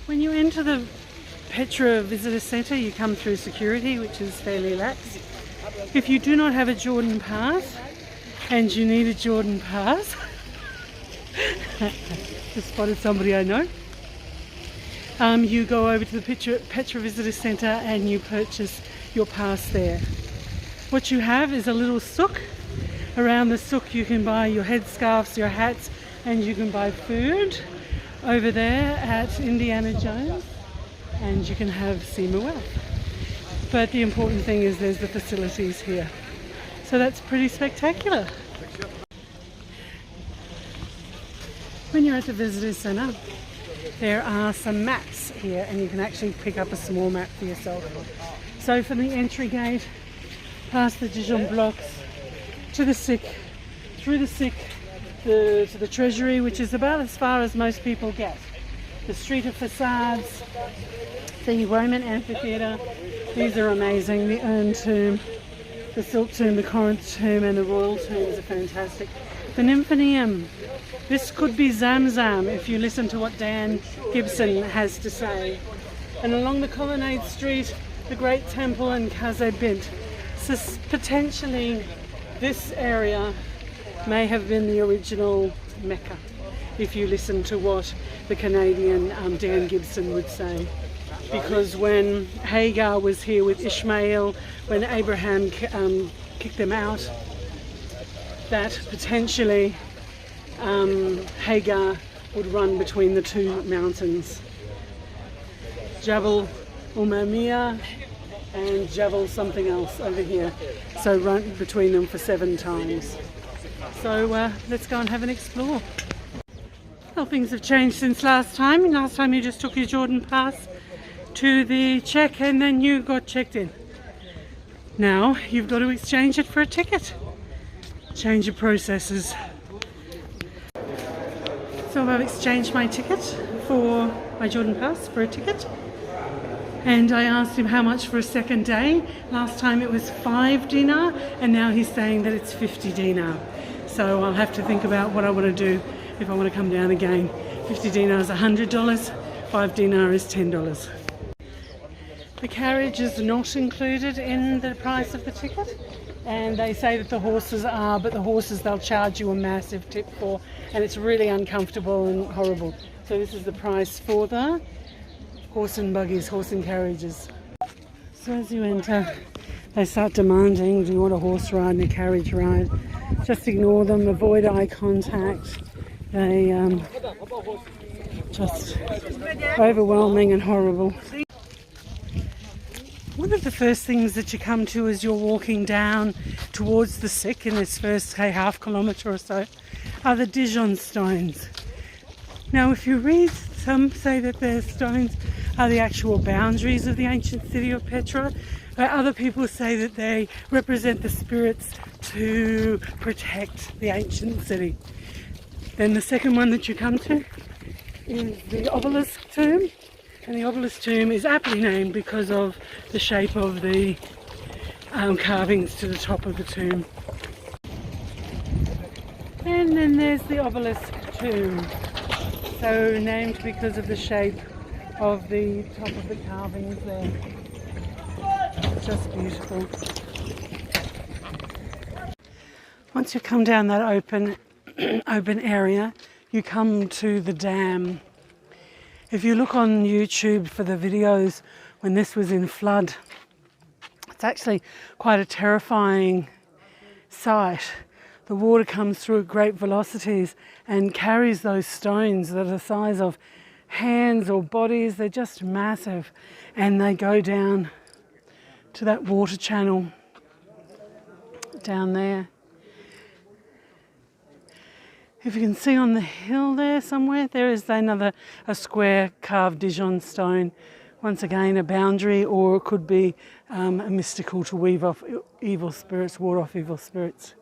When you enter the Petra Visitor Center, you come through security, which is fairly lax. If you do not have a Jordan pass, and you need a Jordan pass, just spotted somebody I know, you go over to the Petra Visitor Center and you purchase your pass there. What you have is a little souk. Around the souk you can buy your headscarves, your hats, and you can buy food. Over there at Indiana Jones, and you can have Sima. But the important thing is there's the facilities here. So that's pretty spectacular. When you're at the visitor centre, there are some maps here, and you can actually pick up a small map for yourself. So from the entry gate, past the Djinn Blocks, to the sick, through the sick, to the Treasury, which is about as far as most people get. The Street of Facades, the Roman Amphitheater, these are amazing. The Urn Tomb, the Silk Tomb, the Corinth Tomb, and the Royal Tombs are fantastic. The Nymphaeum, this could be Zamzam if you listen to what Dan Gibson has to say. And along the Colonnade Street, the Great Temple and Khazad Bint. So potentially this area may have been the original Mecca, if you listen to what the Canadian Dan Gibson would say. Because when Hagar was here with Ishmael, when Abraham kicked them out, that potentially Hagar would run between the two mountains, Jabal Umamia and Jabal something else over here. So run between them for 7 times. So let's go and have an explore. Well, things have changed since last time. Last time you just took your Jordan pass to the check and then you got checked in. Now you've got to exchange it for a ticket. Change of processes. So I've exchanged my ticket for my Jordan pass for a ticket. And I asked him how much for a second day. Last time it was 5 dinar, and now he's saying that it's 50 dinar. So I'll have to think about what I want to do if I want to come down again. 50 dinar is $100, 5 dinar is $10. The carriage is not included in the price of the ticket, and they say that the horses are, but the horses they'll charge you a massive tip for, and it's really uncomfortable and horrible. So this is the price for the horse and buggies, horse and carriages. So as you enter, they start demanding, do you want a horse ride and a carriage ride? Just ignore them, avoid eye contact. They just overwhelming and horrible. One of the first things that you come to as you're walking down towards the sick in this first, say, half kilometre or so, are the Djinn stones. Now, if you read, some say that the stones are the actual boundaries of the ancient city of Petra, but other people say that they represent the spirits to protect the ancient city. Then the second one that you come to is the Obelisk Tomb, and the Obelisk Tomb is aptly named because of the shape of the carvings to the top of the tomb. And then there's the Obelisk Tomb, so named because of the shape of the top of the carvings there. Just beautiful. Once you come down that open area, you come to the dam. If you look on YouTube for the videos when this was in flood, it's actually quite a terrifying sight. The water comes through at great velocities and carries those stones that are the size of hands or bodies. They're just massive, and they go down to that water channel down there. If you can see on the hill there somewhere, there is a square carved Djinn stone. Once again, a boundary, or it could be a mystical to weave off evil spirits, ward off evil spirits.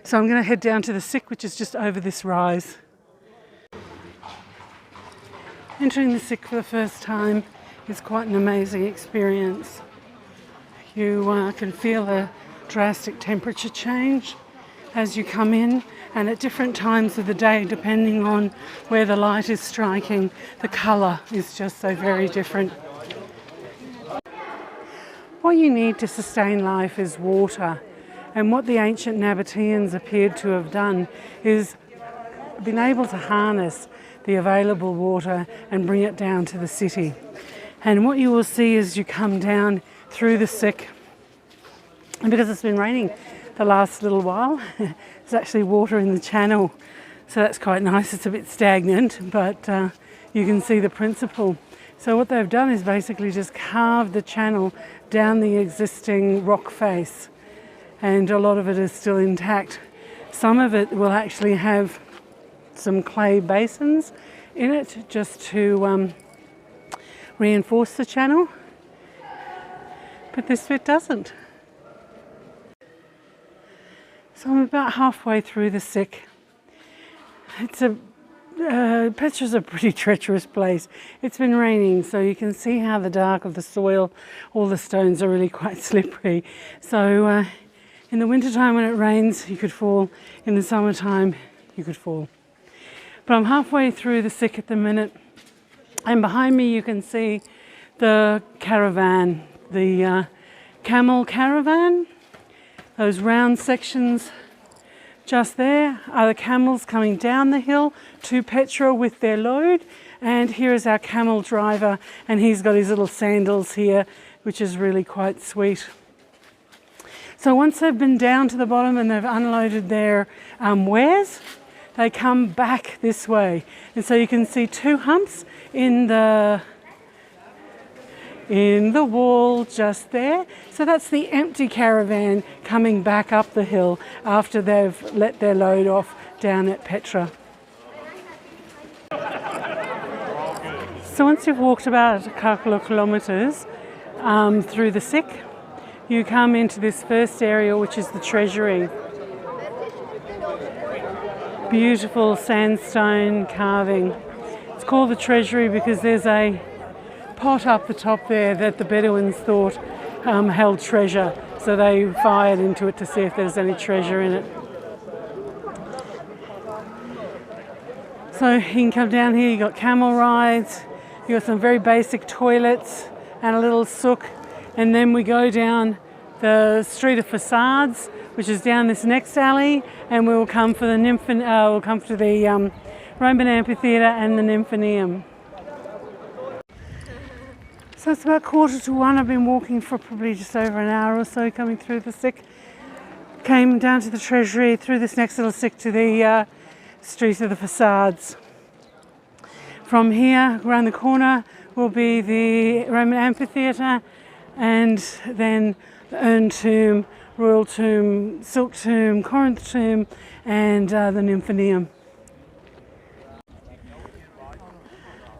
So I'm going to head down to the sick, which is just over this rise. Entering the sick for the first time is quite an amazing experience. You can feel a drastic temperature change. as you come in, and at different times of the day, depending on where the light is striking, the colour is just so very different. What you need to sustain life is water, and what the ancient Nabateans appeared to have done is been able to harness the available water and bring it down to the city. And what you will see as you come down through the sick, and because it's been raining the last little while, there's actually water in the channel, so that's quite nice. It's a bit stagnant, but you can see the principle. So what they've done is basically just carved the channel down the existing rock face, and a lot of it is still intact. Some of it will actually have some clay basins in it just to reinforce the channel, but this bit doesn't. So I'm about halfway through the sick. Petra's a pretty treacherous place. It's been raining, so you can see how the dark of the soil, all the stones are really quite slippery. So in the wintertime when it rains, you could fall. In the summertime, you could fall. But I'm halfway through the sick at the minute, and behind me you can see the caravan, the camel caravan. Those round sections just there are the camels coming down the hill to Petra with their load. And here is our camel driver, and he's got his little sandals here, which is really quite sweet. So once they've been down to the bottom and they've unloaded their wares, they come back this way. And so you can see two humps in the wall just there. So that's the empty caravan coming back up the hill after they've let their load off down at Petra. So once you've walked about a couple of kilometres through the sick, you come into this first area, which is the Treasury. Beautiful sandstone carving. It's called the Treasury because there's a pot up the top there that the Bedouins thought held treasure, so they fired into it to see if there's any treasure in it. So you can come down here, you've got camel rides, you've got some very basic toilets and a little souk, and then we go down the Street of Facades, which is down this next alley, and we'll come for the we'll come to the Roman Amphitheater and the Nymphaeum. So it's about 1:45. I've been walking for probably just over an hour or so, coming through the sick. Came down to the Treasury, through this next little sick to the Street of the Facades. From here, around the corner, will be the Roman Amphitheater, and then the Urn Tomb, Royal Tomb, Silk Tomb, Corinth Tomb, and the Nymphaeum.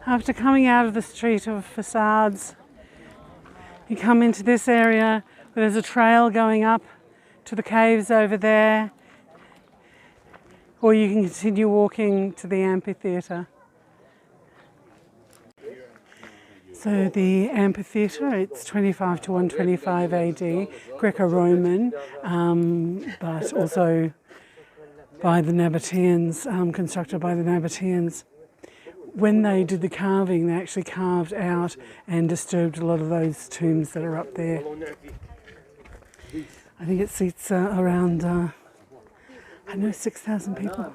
After coming out of the Street of Facades, you come into this area where there's a trail going up to the caves over there, or you can continue walking to the amphitheater. So the amphitheater, it's 25 to 125 AD, Greco-Roman, but also by the Nabateans, constructed by the Nabateans. When they did the carving, they actually carved out and disturbed a lot of those tombs that are up there. I think it seats around, 6,000 people.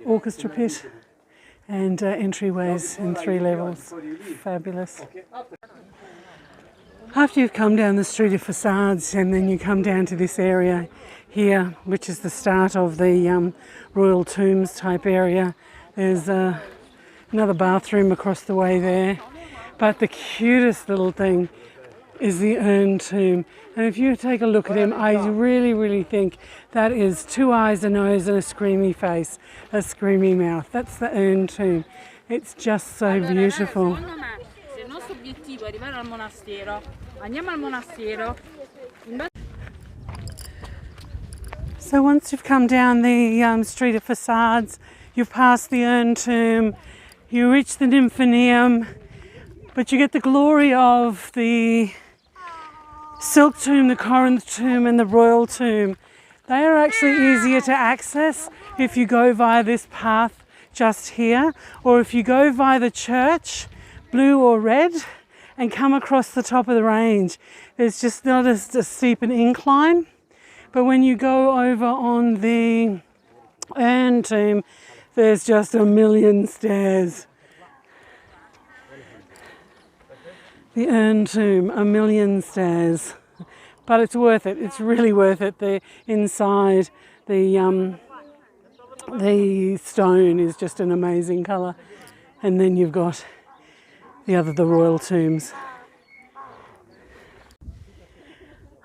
Orchestra pit and entryways in 3 levels. Fabulous. After you've come down the Street of Facades, and then you come down to this area here, which is the start of the Royal Tombs type area. There's another bathroom across the way there, but the cutest little thing is the Urn Tomb. And if you take a look at him, I really, really think that is 2 eyes, a nose and a screamy face, a screamy mouth. That's the Urn Tomb. It's just so beautiful. So once you've come down the Street of Facades, you've passed the Urn Tomb, you reach the Nymphaeum, but you get the glory of the Silk Tomb, the Corinth Tomb and the Royal Tomb They are actually easier to access if you go via this path just here, or if you go via the church, blue or red, and come across the top of the range. There's just not as steep an incline, but when you go over on the urn tomb, there's just a million stairs. The urn tomb, a million stairs. But it's worth it. It's really worth it. The inside, the stone is just an amazing colour. And then you've got the royal tombs.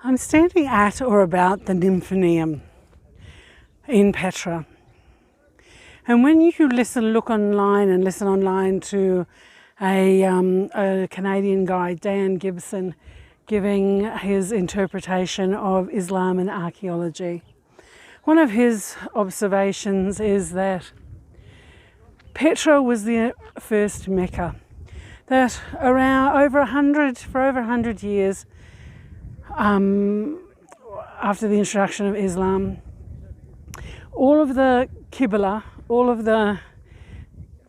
I'm standing at or about the Nymphaeum in Petra. And when you look online to a Canadian guy, Dan Gibson, giving his interpretation of Islam and archaeology, one of his observations is that Petra was the first Mecca. That for over 100 years after the introduction of Islam, all of the Qibla, all of the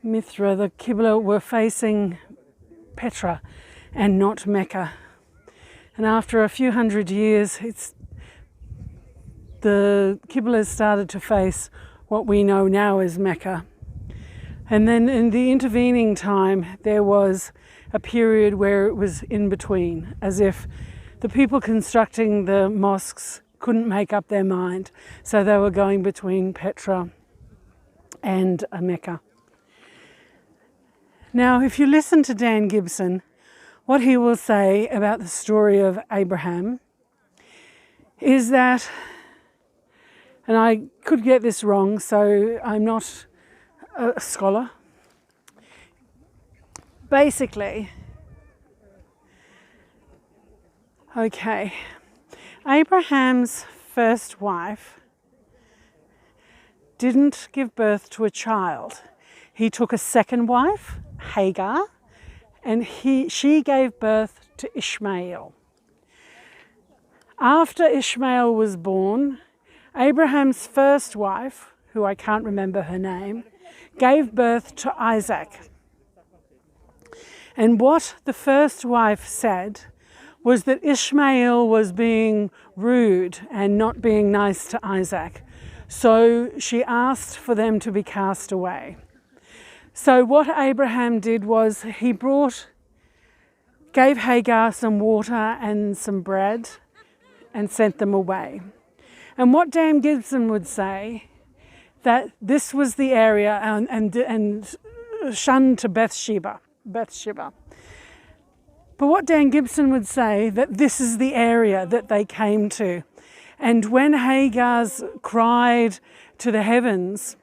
Mithra, the Qibla were facing Petra and not Mecca. And after a few hundred years, the Qibla started to face what we know now as Mecca. And then in the intervening time, there was a period where it was in between, as if the people constructing the mosques couldn't make up their mind. So they were going between Petra and Mecca. Now, if you listen to Dan Gibson, what he will say about the story of Abraham is that, and I could get this wrong, so I'm not a scholar. Basically, Abraham's first wife didn't give birth to a child. He took a second wife, Hagar, and she gave birth to Ishmael. After Ishmael was born, Abraham's first wife, who I can't remember her name, gave birth to Isaac. And what the first wife said was that Ishmael was being rude and not being nice to Isaac. So she asked for them to be cast away. So what Abraham did was he gave Hagar some water and some bread and sent them away. And what Dan Gibson would say, that this was the area and shunned to Bathsheba. But what Dan Gibson would say, that this is the area that they came to. And when Hagar's cried to the heavens,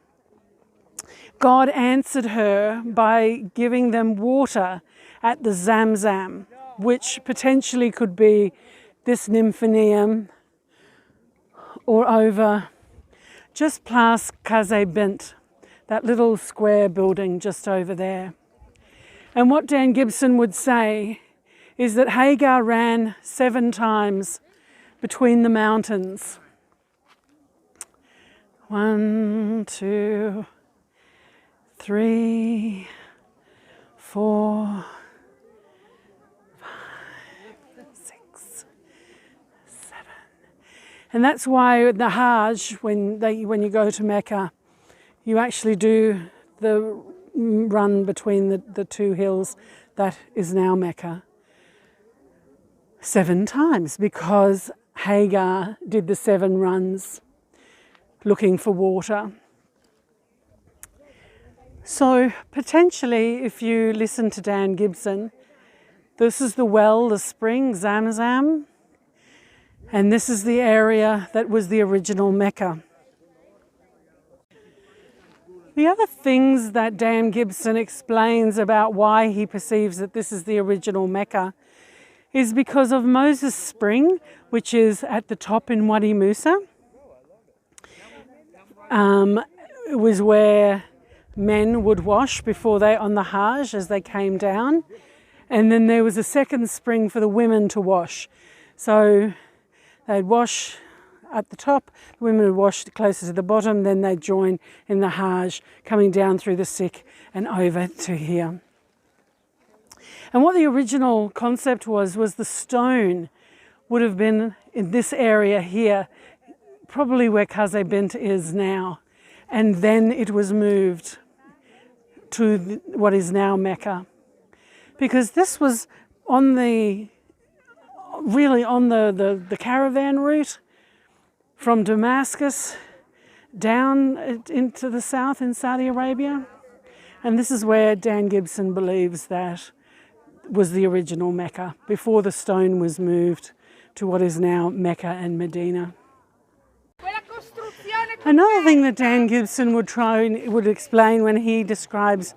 God answered her by giving them water at the Zamzam, which potentially could be this Nymphaeum or over just past Kaze Bint, that little square building just over there. And what Dan Gibson would say is that Hagar ran 7 times between the mountains. 1, 2, 3, 4, 5, 6, 7. And that's why the Hajj, when you go to Mecca, you actually do the run between the two hills that is now Mecca 7 times, because Hagar did the 7 runs looking for water. So potentially, if you listen to Dan Gibson, this is the well, the spring, Zamzam, and this is the area that was the original Mecca. The other things that Dan Gibson explains about why he perceives that this is the original Mecca is because of Moses Spring, which is at the top in Wadi Musa. It was where men would wash before they on the Hajj as they came down. And then there was a second spring for the women to wash. So they'd wash at the top, the women would wash closer to the bottom, then they'd join in the Hajj, coming down through the Sikh and over to here. And what the original concept was the stone would have been in this area here, probably where Qazi Bint is now. And then it was moved to what is now Mecca. Because this was on the caravan route from Damascus down into the south in Saudi Arabia. And this is where Dan Gibson believes that was the original Mecca, before the stone was moved to what is now Mecca and Medina. Another thing that Dan Gibson would explain when he describes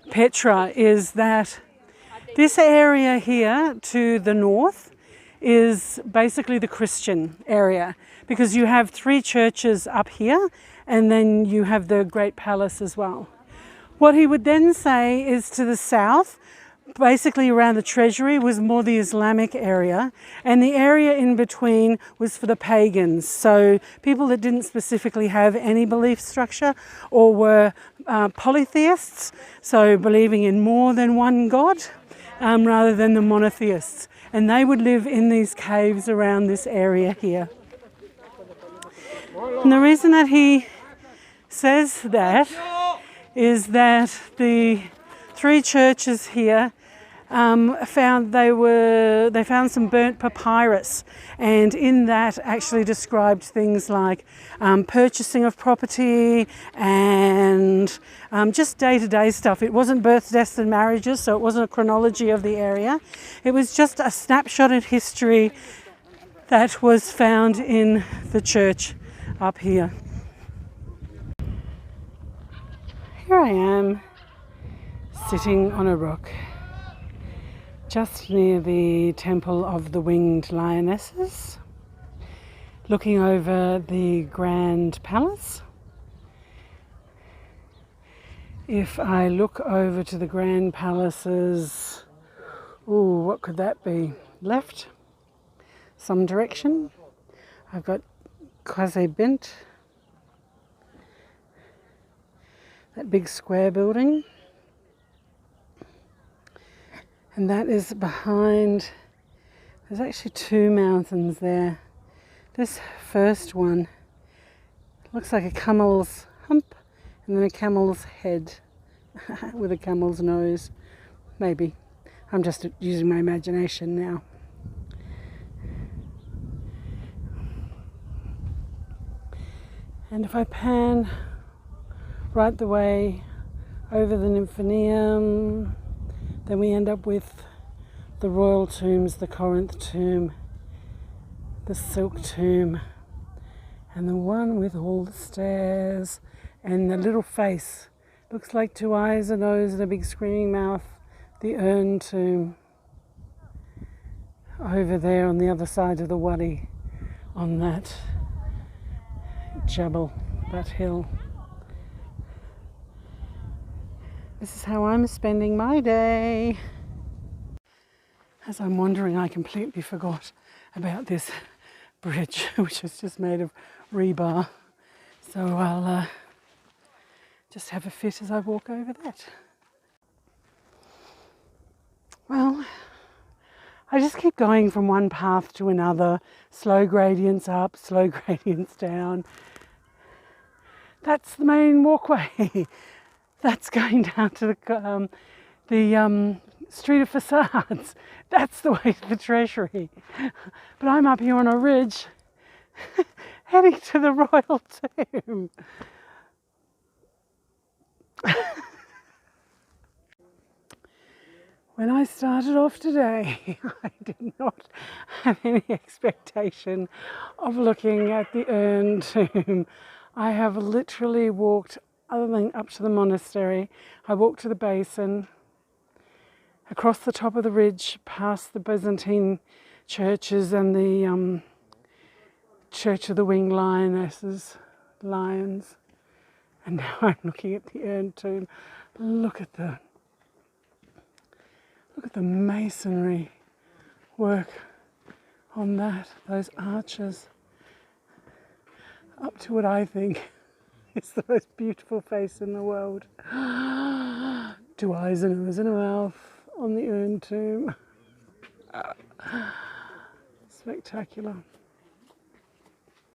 Petra is that this area here to the north is basically the Christian area, because you have 3 churches up here and then you have the Great Palace as well. What he would then say is to the south, basically around the Treasury, was more the Islamic area, and the area in between was for the pagans, so people that didn't specifically have any belief structure or were polytheists, so believing in more than one god rather than the monotheists, and they would live in these caves around this area here. And the reason that he says that is that the 3 churches here they found some burnt papyrus, and in that actually described things like purchasing of property and just day-to-day stuff. It wasn't births, deaths and marriages, so it wasn't a chronology of the area. It was just a snapshot in history that was found in the church up here. Here I am, sitting on a rock just near the Temple of the Winged Lionesses, looking over the Grand Palace. If I look over to the Grand Palace's, what could that be? Left, some direction. I've got Qazi Bint, that big square building. And that is behind, there's actually 2 mountains there. This first one looks like a camel's hump and then a camel's head with a camel's nose. Maybe. I'm just using my imagination now. And if I pan right the way over the Nymphaeum, then we end up with the royal tombs, the Corinth tomb, the silk tomb, and the one with all the stairs and the little face. Looks like 2 eyes, a nose and a big screaming mouth, the urn tomb. Over there on the other side of the Wadi, on that Jabal, that hill. This is how I'm spending my day. As I'm wandering, I completely forgot about this bridge, which is just made of rebar. So I'll just have a fit as I walk over that. Well, I just keep going from one path to another, slow gradients up, slow gradients down. That's the main walkway. That's going down to the Street of Facades. That's the way to the Treasury. But I'm up here on a ridge, heading to the royal tomb. When I started off today, I did not have any expectation of looking at the urn tomb. I have literally walked, other than up to the monastery, I walked to the basin, across the top of the ridge, past the Byzantine churches and the Church of the Winged Lionesses, lions. And now I'm looking at the urn tomb. Look at the masonry work on that, those arches. up to what I think is the most beautiful face in the world. 2 eyes and a nose and a mouth on the urn tomb. Spectacular.